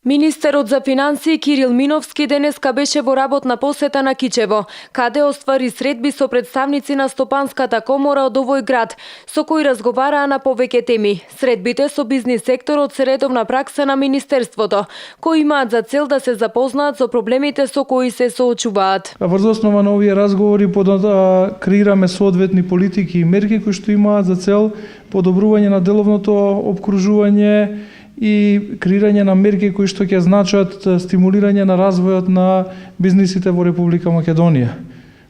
Министерот за финансии Кирил Миновски денеска беше во работна посета на Кичево, каде оствари средби со представници на Стопанската комора од овој град, со кои разговараа на повеќе теми. Средбите со бизнис секторот се редовна пракса на Министерството, кои имаат за цел да се запознаат со проблемите со кои се соочуваат. Врз основа на овие разговори креираме соодветни политики и мерки кои што имаат за цел подобрување на деловното опкружување и креирање на мерки кои што ќе значат стимулирање на развојот на бизнисите во Република Македонија.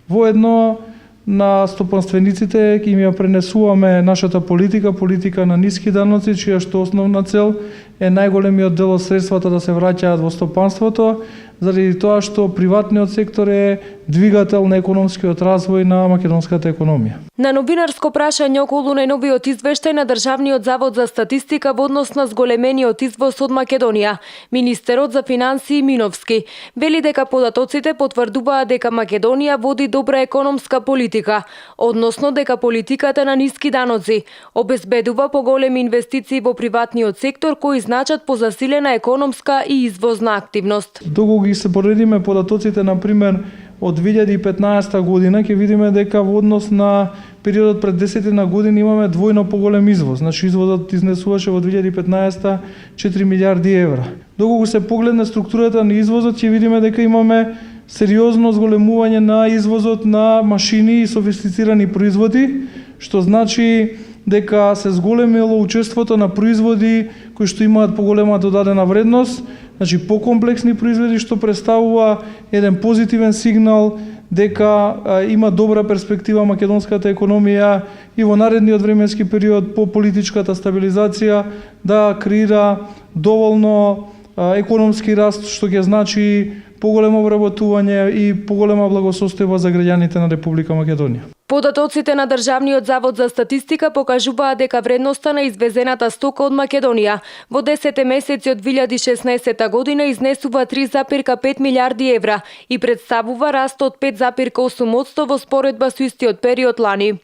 Воедно на стопанствениците ќе им ја пренесуваме нашата политика на ниски даноци, чија што основна цел е најголемиот дел од средствата да се враќаат во стопанството, заради тоа што приватниот сектор е двигател на економскиот развој на македонската економија. На новинарско прашање околу најновиот извештај на Државниот завод за статистика во однос на зголемениот извоз од Македонија, министерот за финансии Миновски вели дека податоците потврдуваат дека Македонија води добра економска политика, односно дека политиката на ниски даноци обезбедува поголеми инвестиции во приватниот сектор кои значат позасилена економска и извозна активност. Доколку ги се поредиме податоците, например, од 2015 година, ќе видиме дека во однос на периодот пред 10 години имаме двојно поголем извоз. Значи извозот изнесуваше во 2015 4 милиарди евра. Доколку се погледне структурата на извозот, ќе видиме дека имаме сериозно зголемување на извозот на машини и софистицирани производи, што значи дека се зголемило учеството на производи кои што имаат поголема додадена вредност, значи покомплексни производи, што представува еден позитивен сигнал дека има добра перспектива македонската економија и во наредниот временски период по политичката стабилизација да креира доволно економски раст, што ќе значи поголемо вработување и поголема благосостојба за граѓаните на Република Македонија. Податоците на Државниот завод за статистика покажуваат дека вредноста на извезената стока од Македонија во 10 месеци од 2016 година изнесува 3,5 милиарди евра и представува раст од 5,8% во споредба со истиот период лани.